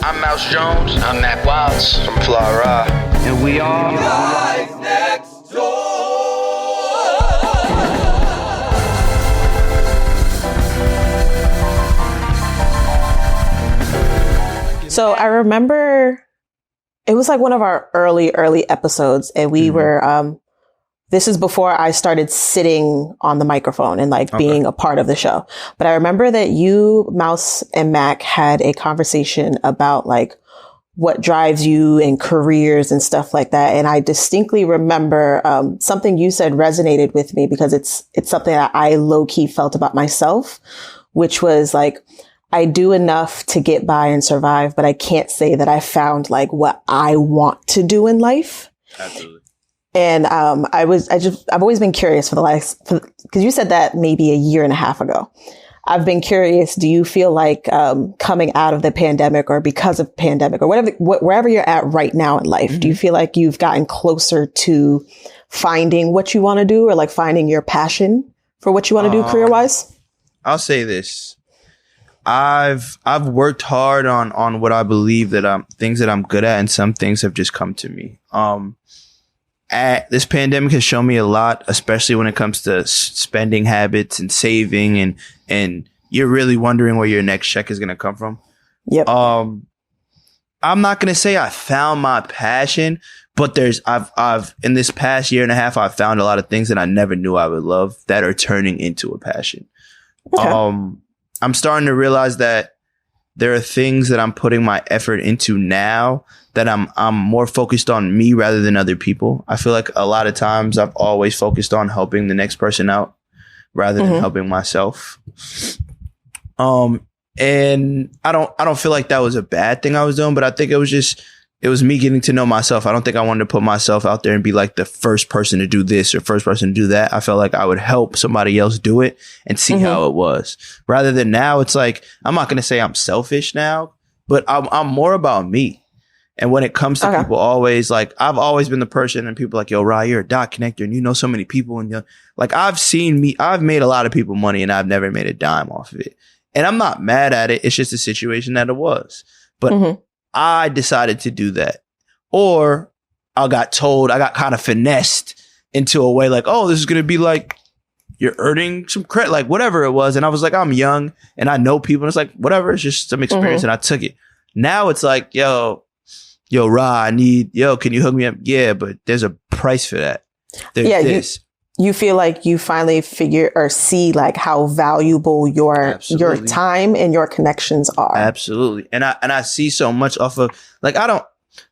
I'm Mouse Jones. I'm Mac Wilds from Fly Ra. And we are Guys Next Door. So I remember it was like one of our early episodes, and we were this is before I started sitting on the microphone and like being a part of the show. But I remember that you, Mouse, and Mac had a conversation about like what drives you and careers and stuff like that. And I distinctly remember something you said resonated with me because it's something that I low key felt about myself, which was like, I do enough to get by and survive, but I can't say that I found like what I want to do in life. Absolutely. And I've always been curious because you said that maybe a year and a half ago. I've been curious. Do you feel like coming out of the pandemic or because of pandemic or wherever you're at right now in life, do you feel like you've gotten closer to finding what you want to do or like finding your passion for what you want to do career wise? I'll say this. I've worked hard on what I believe that things that I'm good at, and some things have just come to me. This pandemic has shown me a lot, especially when it comes to spending habits and saving, and you're really wondering where your next check is going to come from. Yep. I'm not going to say I found my passion, but I've in this past year and a half, I've found a lot of things that I never knew I would love that are turning into a passion. Okay. I'm starting to realize that there are things that I'm putting my effort into now that I'm more focused on me rather than other people. I feel like a lot of times I've always focused on helping the next person out rather than helping myself. And I don't feel like that was a bad thing I was doing, but I think it was me getting to know myself. I don't think I wanted to put myself out there and be like the first person to do this or first person to do that. I felt like I would help somebody else do it and see how it was. Rather than now, it's like, I'm not going to say I'm selfish now, but I'm more about me. And when it comes to people always like, I've always been the person and people like, yo, Rye, you're a dot connector and you know so many people. And like, I've made a lot of people money and I've never made a dime off of it. And I'm not mad at it. It's just a situation that it was. But I decided to do that. Or I got kind of finessed into a way like, oh, this is going to be like, you're earning some credit, like whatever it was. And I was like, I'm young and I know people. And it's like, whatever, it's just some experience. And I took it. Now it's like, yo, Ra, can you hook me up? Yeah, but there's a price for that. There's this. You feel like you finally figure or see like how valuable your time and your connections are. Absolutely. And I see so much off of like,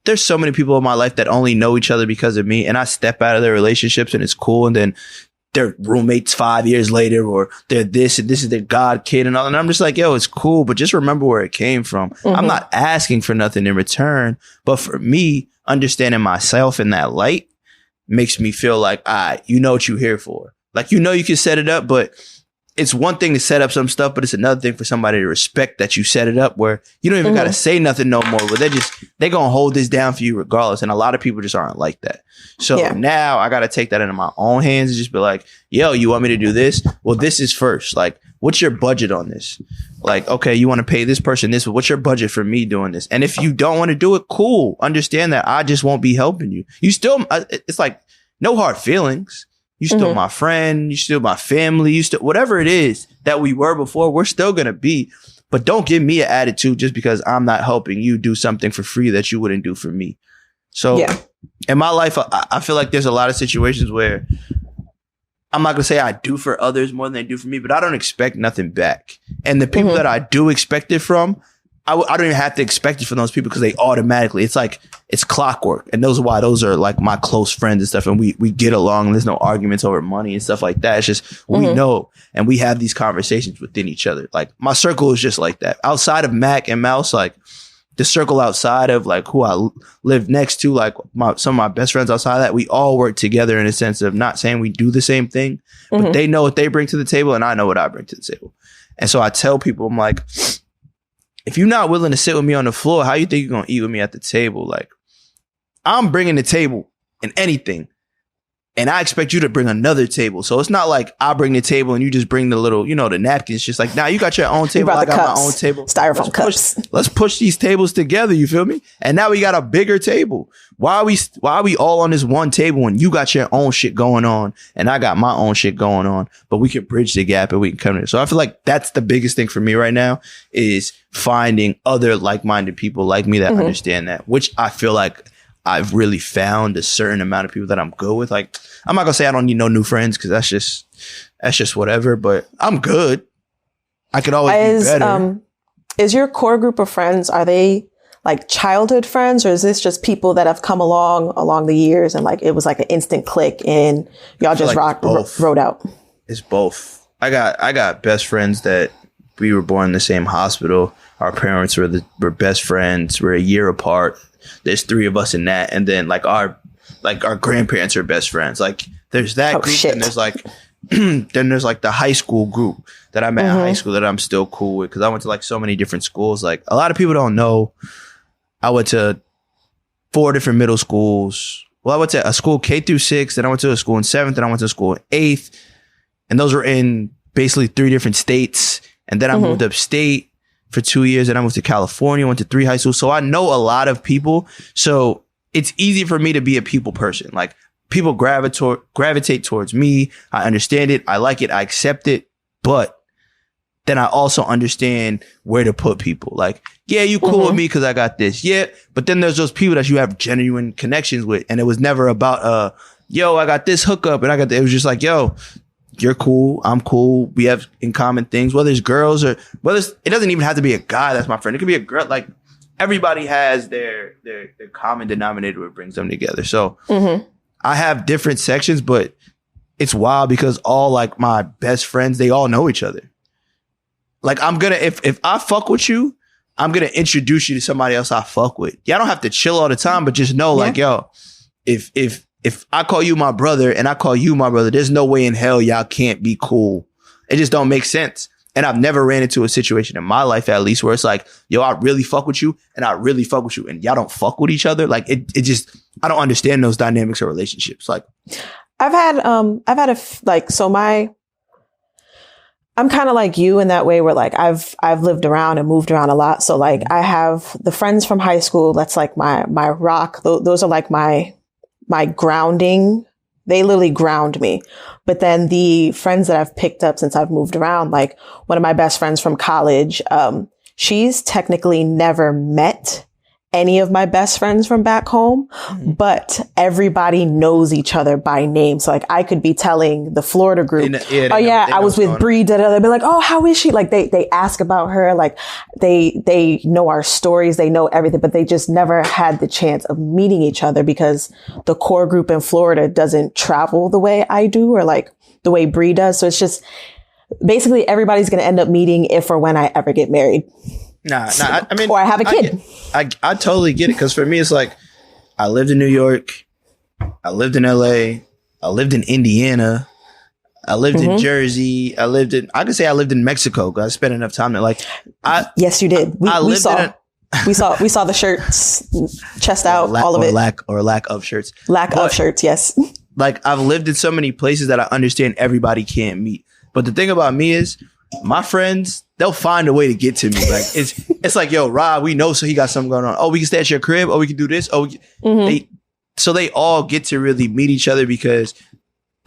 there's so many people in my life that only know each other because of me. And I step out of their relationships and it's cool. And then they're roommates 5 years later, or they're this and this is their god kid and all. And I'm just like, yo, it's cool, but just remember where it came from. I'm not asking for nothing in return, but for me, understanding myself in that light makes me feel like, you know what you're here for. Like, you know, you can set it up, but it's one thing to set up some stuff, but it's another thing for somebody to respect that you set it up where you don't even got to say nothing no more, but they're going to hold this down for you regardless. And a lot of people just aren't like that. So now I got to take that into my own hands and just be like, yo, you want me to do this? Well, this is first. Like, what's your budget on this? Like, okay, you want to pay this person this, but what's your budget for me doing this? And if you don't want to do it, cool. Understand that I just won't be helping you. You still, it's like no hard feelings. You still my friend, you still my family, you still whatever it is that we were before, we're still going to be. But don't give me an attitude just because I'm not helping you do something for free that you wouldn't do for me. So in my life, I feel like there's a lot of situations where I'm not going to say I do for others more than they do for me, but I don't expect nothing back. And the people that I do expect it from, I don't even have to expect it from those people because they automatically, it's like, it's clockwork. And those are like my close friends and stuff. And we get along and there's no arguments over money and stuff like that. It's just, we know and we have these conversations within each other. Like my circle is just like that. Outside of Mac and Mouse, like the circle outside of like who I live next to, like some of my best friends outside of that, we all work together in a sense of not saying we do the same thing, but they know what they bring to the table and I know what I bring to the table. And so I tell people, I'm like, if you're not willing to sit with me on the floor, how you think you're going to eat with me at the table? Like, I'm bringing the table in anything. and I expect you to bring another table. So it's not like I bring the table and you just bring the little, the napkins. It's just like, now you got your own table. I got my own table. Styrofoam cups. Let's push these tables together. You feel me? And now we got a bigger table. Why are we all on this one table when you got your own shit going on and I got my own shit going on, but we can bridge the gap and we can come to it. So I feel like that's the biggest thing for me right now is finding other like-minded people like me that understand that, which I feel like I've really found a certain amount of people that I'm good with. Like, I'm not gonna say I don't need no new friends because that's just whatever, but I'm good. I could always be better. Is your core group of friends, are they like childhood friends, or is this just people that have come along the years and like it was like an instant click and y'all just rode out? It's both. I got best friends that we were born in the same hospital. Our parents were best friends. We're a year apart. There's 3 of us in that, and then like our grandparents are best friends. Like there's that group, and there's like then there's like the high school group that I met in high school that I'm still cool with because I went to like so many different schools. Like a lot of people don't know, I went to 4 different middle schools. Well, I went to a school K through 6, then I went to a school in 7th, and I went to a school in 8th, and those were in basically 3 different states. And then I moved upstate for 2 years, and I moved to California, went to 3 high schools. So I know a lot of people. So it's easy for me to be a people person. Like people gravitate towards me. I understand it. I like it. I accept it. But then I also understand where to put people. Like, yeah, you cool with me because I got this. Yeah. But then there's those people that you have genuine connections with. And it was never about, yo, I got this hookup and it was just like, yo, you're cool. I'm cool. We have in common things, whether it's girls or it doesn't even have to be a guy that's my friend. It could be a girl. Like everybody has their common denominator that brings them together. So I have different sections, but it's wild because all like my best friends, they all know each other. Like I'm gonna, if I fuck with you, I'm gonna introduce you to somebody else I fuck with. Yeah, I don't have to chill all the time, but just know like, yo, if I call you my brother and I call you my brother, there's no way in hell y'all can't be cool. It just don't make sense. And I've never ran into a situation in my life, at least, where it's like, yo, I really fuck with you and I really fuck with you and y'all don't fuck with each other. Like it just, I don't understand those dynamics of relationships. Like I'm kind of like you in that way where like I've lived around and moved around a lot. So like I have the friends from high school. That's like my rock. Those are like my grounding. They literally ground me. But then the friends that I've picked up since I've moved around, like one of my best friends from college, she's technically never met any of my best friends from back home, but everybody knows each other by name. So like I could be telling the Florida group, I was with Bree, they'd be like, oh, how is she? Like they ask about her. Like they know our stories. They know everything, but they just never had the chance of meeting each other because the core group in Florida doesn't travel the way I do or like the way Bree does. So it's just basically everybody's going to end up meeting if or when I ever get married. Nah. I mean, or I have a kid. I totally get it. Cause for me, it's like, I lived in New York. I lived in LA. I lived in Indiana. I lived in Jersey. I could say I lived in Mexico. Cause I spent enough time there. Like, yes, you did. We saw the shirts, chest out, all of it. Lack of shirts. Lack of shirts. Yes. Like I've lived in so many places that I understand everybody can't meet. But the thing about me is, my friends, they'll find a way to get to me. Like it's like, yo, Rob, we know, so he got something going on. Oh, we can stay at your crib. Oh, we can do this. Oh, they all get to really meet each other because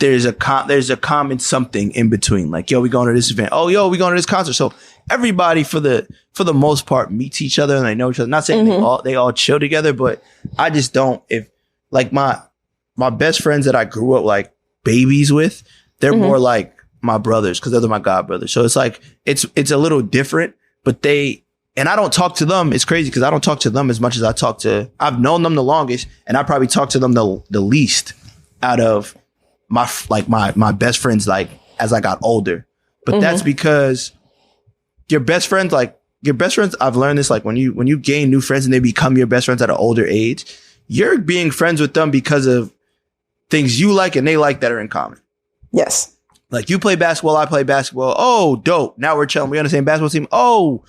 there's a common something in between. Like, yo, we going to this event. Oh, yo, we going to this concert. So everybody for the most part meets each other and they know each other. Not saying they all chill together, but I just don't. If like my best friends that I grew up like babies with, they're more like my brothers because they're my god brothers. So it's like it's a little different, but and I don't talk to them. It's crazy because I don't talk to them as much as I've known them the longest, and I probably talk to them the least out of my best friends like as I got older. But that's because your best friends, I've learned this, like when you gain new friends and they become your best friends at an older age, you're being friends with them because of things you like and they like that are in common. Yes. Like you play basketball, I play basketball. Oh, dope. Now we're chilling. We're on the same basketball team. Oh,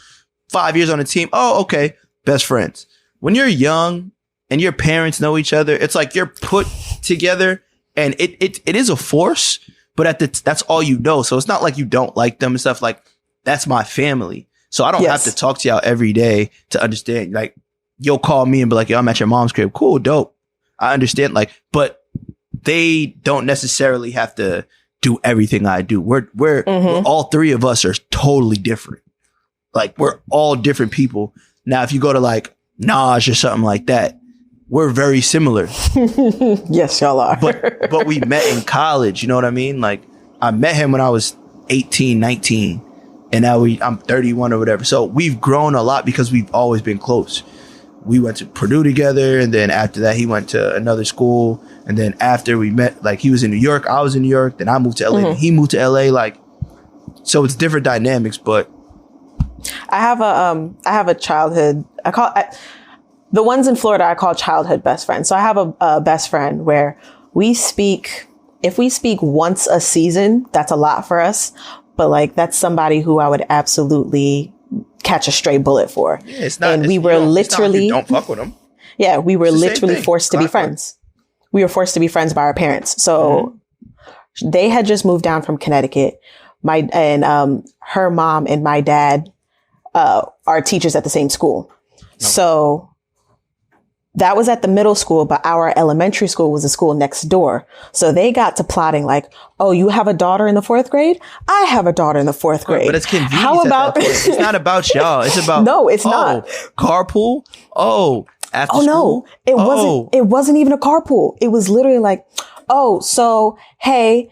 5 years on the team. Oh, okay. Best friends. When you're young and your parents know each other, it's like you're put together And it is a force, but that's all you know. So it's not like you don't like them and stuff. Like, that's my family. So I don't have to talk to y'all every day to understand. Like, you'll call me and be like, yo, I'm at your mom's crib. Cool, dope. I understand. Like, but they don't necessarily have to do everything I do. We're all three of us are totally different. Like, we're all different people. Now, if you go to like Naj or something like that, we're very similar. Yes, y'all are. but we met in college. You know what I mean? Like, I met him when I was 18, 19, and now I'm 31 or whatever. So we've grown a lot because we've always been close. We went to Purdue together, and then after that, he went to another school. And then after we met, like, he was in New York, I was in New York, then I moved to LA, and he moved to LA. Like, so it's different dynamics, but I have a childhood. The ones in Florida I call childhood best friends. So I have a best friend where if we speak once a season, that's a lot for us. But like, that's somebody who I would absolutely catch a stray bullet for. Yeah, it's not. And we were literally don't fuck with them. Yeah, we were literally forced to be friends. We were forced to be friends by our parents. So they had just moved down from Connecticut. Her mom and my dad are teachers at the same school. Okay. So that was at the middle school, but our elementary school was the school next door. So they got to plotting like, oh, you have a daughter in the 4th grade? I have a daughter in the 4th grade. But it's convenient. How about it's not about y'all. It's about no, it's not. Carpool. After school. No, it wasn't even a carpool. It was literally like, oh, so hey,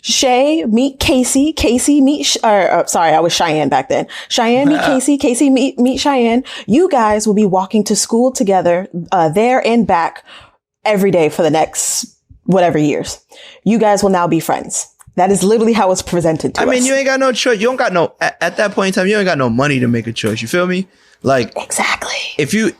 Shay, meet Casey. Casey, meet, sorry, I was Cheyenne back then. Cheyenne, meet Casey. Casey, meet Cheyenne. You guys will be walking to school together, there and back every day for the next whatever years. You guys will now be friends. That is literally how it's presented to us. I mean, you ain't got no choice. You don't got no, at that point in time, you ain't got no money to make a choice. You feel me? Like, exactly. If you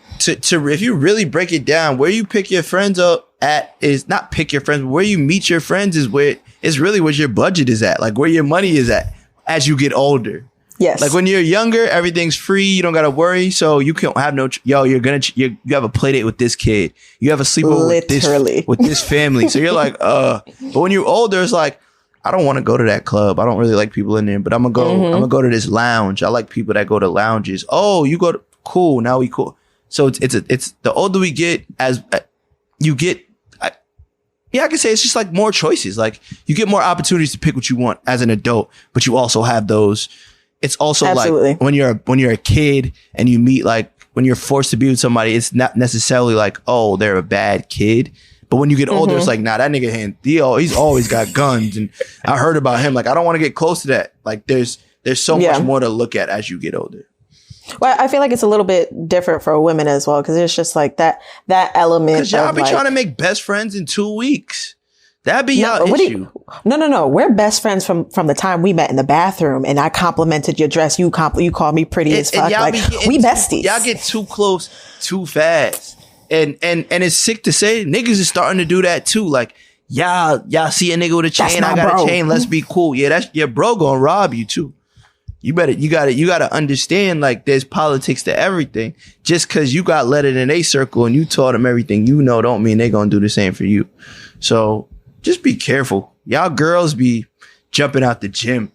really break it down, where you pick your friends up at is not pick your friends, but where you meet your friends is where it's really where your budget is at, like where your money is at as you get older. Yes. Like when you're younger, everything's free. You don't got to worry. So you can't have no, you have a play date with this kid. You have a sleepover with this family. So you're like, but when you're older, it's like, I don't want to go to that club. I don't really like people in there, but I'm going to go to this lounge. I like people that go to lounges. Oh, you go to, cool. Now we cool. So it's the older we get, as you get, I can say it's just like more choices. Like you get more opportunities to pick what you want as an adult, but you also have those. It's also like when you're a kid and you meet, like when you're forced to be with somebody, it's not necessarily like, oh, they're a bad kid. But when you get older, it's like, nah, that nigga he's always got guns, and I heard about him. Like I don't want to get close to that. Like there's so much more to look at as you get older. Well, I feel like it's a little bit different for women as well, because it's just like that element. Because y'all be trying to make best friends in 2 weeks. That'd be y'all issue. No. We're best friends from the time we met in the bathroom, and I complimented your dress. You called me pretty as fuck. Like we besties. Y'all get too close too fast, and it's sick to say niggas is starting to do that too. Like y'all see a nigga with a chain, I got a chain. Let's be cool. Yeah, that's your bro gonna rob you too. You gotta understand, like, there's politics to everything. Just cause you got let in a circle and you taught them everything you know, don't mean they gonna do the same for you. So just be careful. Y'all girls be jumping out the gym